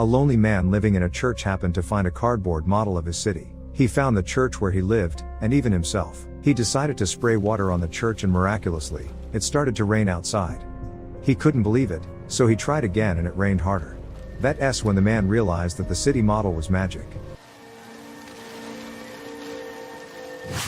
A lonely man living in a church happened to find a cardboard model of his city. He found the church where he lived, and even himself. He decided to spray water on the church, and miraculously, it started to rain outside. He couldn't believe it, so he tried again and it rained harder. That's when the man realized that the city model was magic.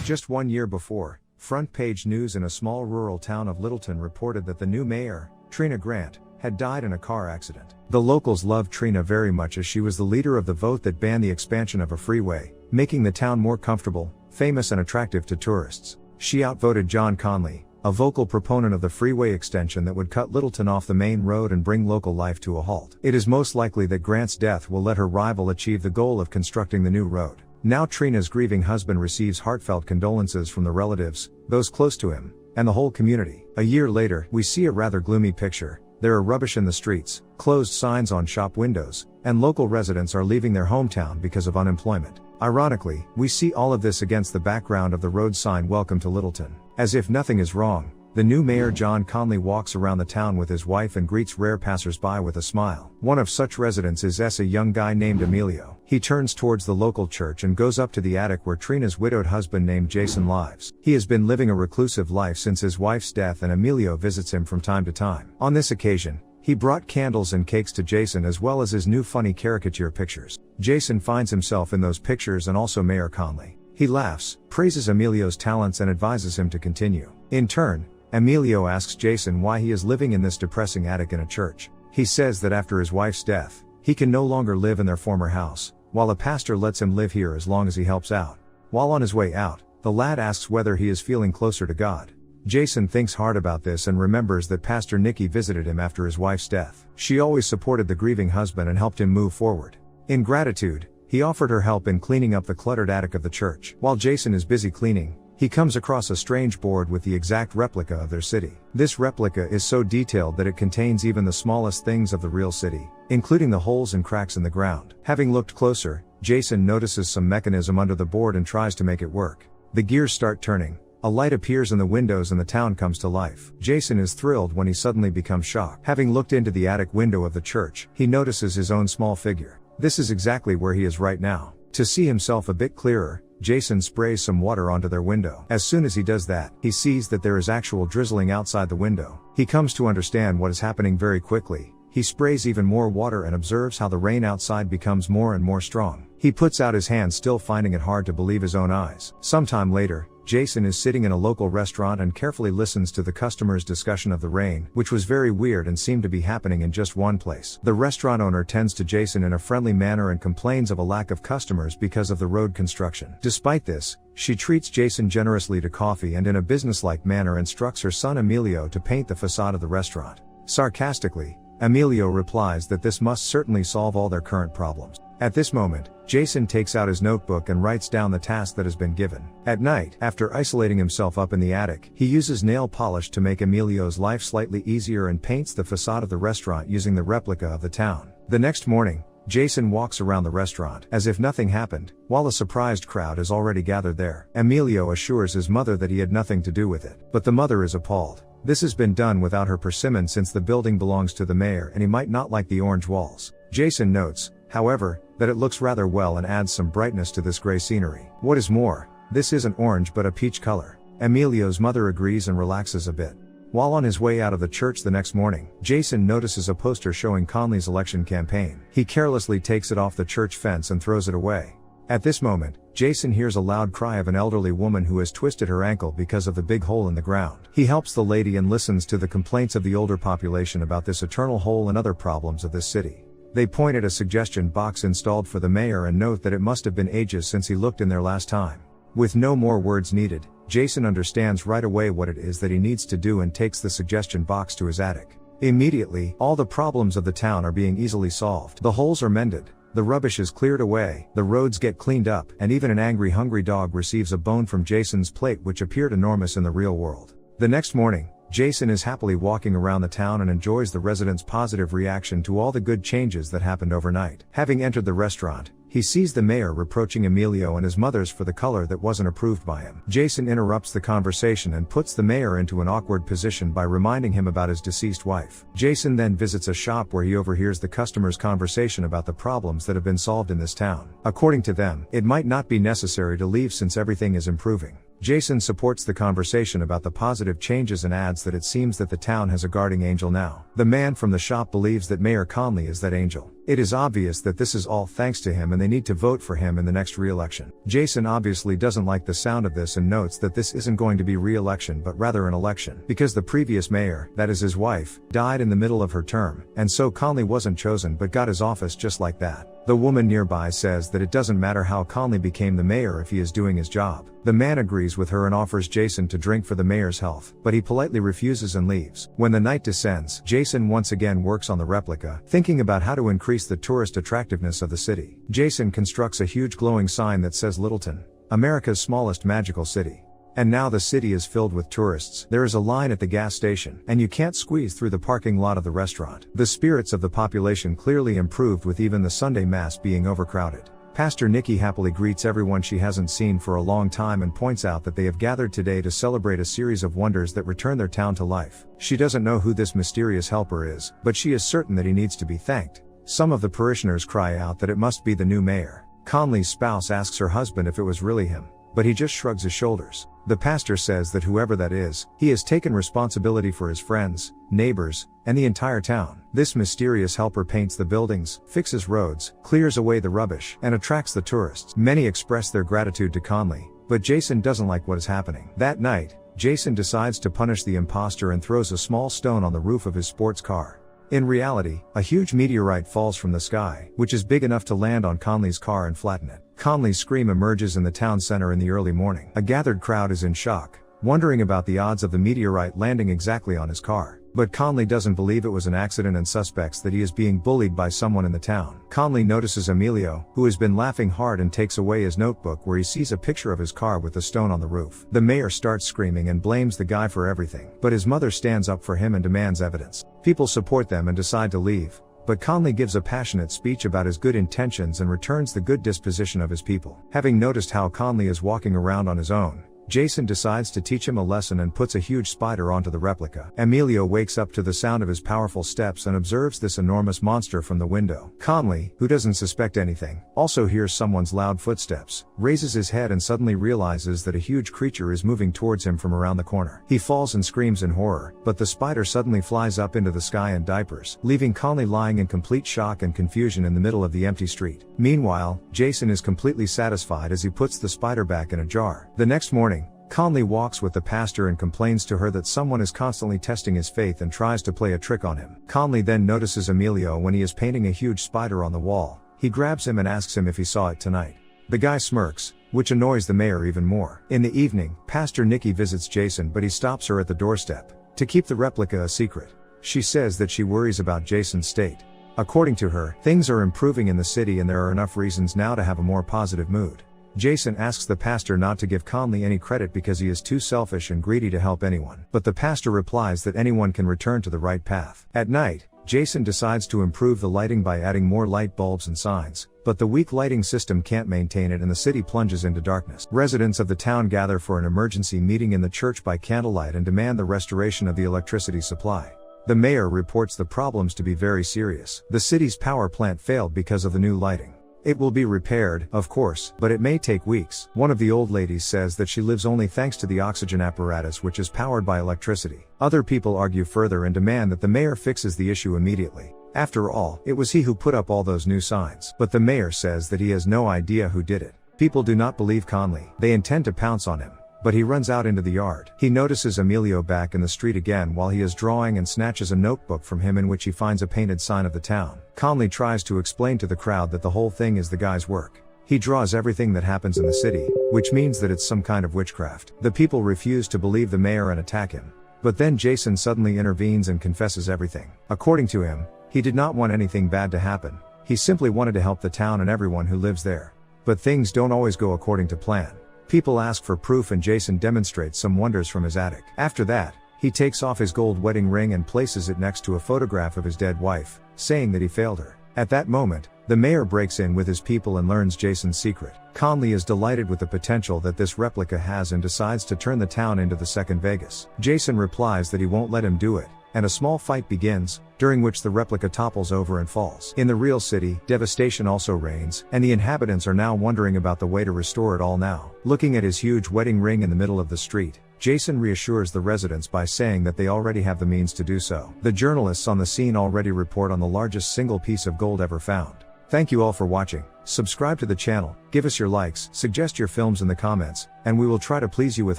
Just 1 year before, front page news in a small rural town of Littleton reported that the new mayor, Trina Grant, had died in a car accident. The locals loved Trina very much, as she was the leader of the vote that banned the expansion of a freeway, making the town more comfortable, famous and attractive to tourists. She outvoted John Conley, a vocal proponent of the freeway extension that would cut Littleton off the main road and bring local life to a halt. It is most likely that Grant's death will let her rival achieve the goal of constructing the new road. Now Trina's grieving husband receives heartfelt condolences from the relatives, those close to him, and the whole community. A year later, we see a rather gloomy picture. There are rubbish in the streets, closed signs on shop windows, and local residents are leaving their hometown because of unemployment. Ironically, we see all of this against the background of the road sign "Welcome to Littleton." As if nothing is wrong, the new mayor John Conley walks around the town with his wife and greets rare passers-by with a smile. One of such residents is a young guy named Emilio. He turns towards the local church and goes up to the attic where Trina's widowed husband named Jason lives. He has been living a reclusive life since his wife's death, and Emilio visits him from time to time. On this occasion, he brought candles and cakes to Jason, as well as his new funny caricature pictures. Jason finds himself in those pictures, and also Mayor Conley. He laughs, praises Emilio's talents, and advises him to continue. In turn, Emilio asks Jason why he is living in this depressing attic in a church. He says that after his wife's death, he can no longer live in their former house, while the pastor lets him live here as long as he helps out. While on his way out, the lad asks whether he is feeling closer to God. Jason thinks hard about this and remembers that Pastor Nikki visited him after his wife's death. She always supported the grieving husband and helped him move forward. In gratitude, he offered her help in cleaning up the cluttered attic of the church. While Jason is busy cleaning, he comes across a strange board with the exact replica of their city. This replica is so detailed that it contains even the smallest things of the real city, including the holes and cracks in the ground. Having looked closer, Jason notices some mechanism under the board and tries to make it work. The gears start turning, a light appears in the windows, and the town comes to life. Jason is thrilled when he suddenly becomes shocked. Having looked into the attic window of the church, he notices his own small figure. This is exactly where he is right now. To see himself a bit clearer, Jason sprays some water onto their window. As soon as he does that, he sees that there is actual drizzling outside the window. He comes to understand what is happening very quickly. He sprays even more water and observes how the rain outside becomes more and more strong. He puts out his hand, still finding it hard to believe his own eyes. Sometime later, Jason is sitting in a local restaurant and carefully listens to the customers' discussion of the rain, which was very weird and seemed to be happening in just one place. The restaurant owner tends to Jason in a friendly manner and complains of a lack of customers because of the road construction. Despite this, she treats Jason generously to coffee and in a businesslike manner instructs her son Emilio to paint the facade of the restaurant. Sarcastically, Emilio replies that this must certainly solve all their current problems. At this moment, Jason takes out his notebook and writes down the task that has been given. At night, after isolating himself up in the attic, he uses nail polish to make Emilio's life slightly easier and paints the facade of the restaurant using the replica of the town. The next morning, Jason walks around the restaurant as if nothing happened, while a surprised crowd is already gathered there. Emilio assures his mother that he had nothing to do with it, but the mother is appalled. This has been done without her permission, since the building belongs to the mayor and he might not like the orange walls. Jason notes, however, that it looks rather well and adds some brightness to this gray scenery. What is more, this isn't orange but a peach color. Emilio's mother agrees and relaxes a bit. While on his way out of the church the next morning, Jason notices a poster showing Conley's election campaign. He carelessly takes it off the church fence and throws it away. At this moment, Jason hears a loud cry of an elderly woman who has twisted her ankle because of the big hole in the ground. He helps the lady and listens to the complaints of the older population about this eternal hole and other problems of this city. They point at a suggestion box installed for the mayor and note that it must have been ages since he looked in there last time. With no more words needed, Jason understands right away what it is that he needs to do and takes the suggestion box to his attic. Immediately, all the problems of the town are being easily solved. The holes are mended, the rubbish is cleared away, the roads get cleaned up, and even an angry hungry dog receives a bone from Jason's plate which appeared enormous in the real world. The next morning, Jason is happily walking around the town and enjoys the residents' positive reaction to all the good changes that happened overnight. Having entered the restaurant, he sees the mayor reproaching Emilio and his mothers for the color that wasn't approved by him. Jason interrupts the conversation and puts the mayor into an awkward position by reminding him about his deceased wife. Jason then visits a shop where he overhears the customers' conversation about the problems that have been solved in this town. According to them, it might not be necessary to leave since everything is improving. Jason supports the conversation about the positive changes and adds that it seems that the town has a guardian angel now. The man from the shop believes that Mayor Conley is that angel. It is obvious that this is all thanks to him and they need to vote for him in the next re-election. Jason obviously doesn't like the sound of this and notes that this isn't going to be re-election but rather an election, because the previous mayor, that is his wife, died in the middle of her term, and so Conley wasn't chosen but got his office just like that. The woman nearby says that it doesn't matter how Conley became the mayor if he is doing his job. The man agrees with her and offers Jason to drink for the mayor's health, but he politely refuses and leaves. When the night descends, Jason once again works on the replica, thinking about how to increase the tourist attractiveness of the city. Jason constructs a huge glowing sign that says Littleton, America's smallest magical city. And now the city is filled with tourists. There is a line at the gas station, and you can't squeeze through the parking lot of the restaurant. The spirits of the population clearly improved with even the Sunday Mass being overcrowded. Pastor Nikki happily greets everyone she hasn't seen for a long time and points out that they have gathered today to celebrate a series of wonders that return their town to life. She doesn't know who this mysterious helper is, but she is certain that he needs to be thanked. Some of the parishioners cry out that it must be the new mayor. Conley's spouse asks her husband if it was really him, but he just shrugs his shoulders. The pastor says that whoever that is, he has taken responsibility for his friends, neighbors, and the entire town. This mysterious helper paints the buildings, fixes roads, clears away the rubbish, and attracts the tourists. Many express their gratitude to Conley, but Jason doesn't like what is happening. That night, Jason decides to punish the imposter and throws a small stone on the roof of his sports car. In reality, a huge meteorite falls from the sky, which is big enough to land on Conley's car and flatten it. Conley's scream emerges in the town center in the early morning. A gathered crowd is in shock, wondering about the odds of the meteorite landing exactly on his car. But Conley doesn't believe it was an accident and suspects that he is being bullied by someone in the town. Conley notices Emilio, who has been laughing hard, and takes away his notebook where he sees a picture of his car with the stone on the roof. The mayor starts screaming and blames the guy for everything, but his mother stands up for him and demands evidence. People support them and decide to leave, but Conley gives a passionate speech about his good intentions and returns the good disposition of his people. Having noticed how Conley is walking around on his own, Jason decides to teach him a lesson and puts a huge spider onto the replica. Emilio wakes up to the sound of his powerful steps and observes this enormous monster from the window. Conley, who doesn't suspect anything, also hears someone's loud footsteps, raises his head and suddenly realizes that a huge creature is moving towards him from around the corner. He falls and screams in horror, but the spider suddenly flies up into the sky in diapers, leaving Conley lying in complete shock and confusion in the middle of the empty street. Meanwhile, Jason is completely satisfied as he puts the spider back in a jar. The next morning, Conley walks with the pastor and complains to her that someone is constantly testing his faith and tries to play a trick on him. Conley then notices Emilio when he is painting a huge spider on the wall. He grabs him and asks him if he saw it tonight. The guy smirks, which annoys the mayor even more. In the evening, Pastor Nikki visits Jason, but he stops her at the doorstep to keep the replica a secret. She says that she worries about Jason's state. According to her, things are improving in the city and there are enough reasons now to have a more positive mood. Jason asks the pastor not to give Conley any credit because he is too selfish and greedy to help anyone. But the pastor replies that anyone can return to the right path. At night, Jason decides to improve the lighting by adding more light bulbs and signs, but the weak lighting system can't maintain it and the city plunges into darkness. Residents of the town gather for an emergency meeting in the church by candlelight and demand the restoration of the electricity supply. The mayor reports the problems to be very serious. The city's power plant failed because of the new lighting. It will be repaired, of course, but it may take weeks. One of the old ladies says that she lives only thanks to the oxygen apparatus, which is powered by electricity. Other people argue further and demand that the mayor fixes the issue immediately. After all, it was he who put up all those new signs. But the mayor says that he has no idea who did it. People do not believe Conley. They intend to pounce on him, but he runs out into the yard. He notices Emilio back in the street again while he is drawing and snatches a notebook from him in which he finds a painted sign of the town. Conley tries to explain to the crowd that the whole thing is the guy's work. He draws everything that happens in the city, which means that it's some kind of witchcraft. The people refuse to believe the mayor and attack him. But then Jason suddenly intervenes and confesses everything. According to him, he did not want anything bad to happen. He simply wanted to help the town and everyone who lives there. But things don't always go according to plan. People ask for proof and Jason demonstrates some wonders from his attic. After that, He takes off his gold wedding ring and places it next to a photograph of his dead wife, saying that he failed her. At that moment, the mayor breaks in with his people and learns Jason's secret. Conley is delighted with the potential that this replica has and decides to turn the town into the second Vegas. Jason replies that he won't let him do it, and a small fight begins, during which the replica topples over and falls. In the real city, devastation also reigns, and the inhabitants are now wondering about the way to restore it all now. Looking at his huge wedding ring in the middle of the street, Jason reassures the residents by saying that they already have the means to do so. The journalists on the scene already report on the largest single piece of gold ever found. Thank you all for watching. Subscribe to the channel, give us your likes, suggest your films in the comments, and we will try to please you with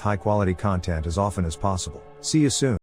high quality content as often as possible. See you soon.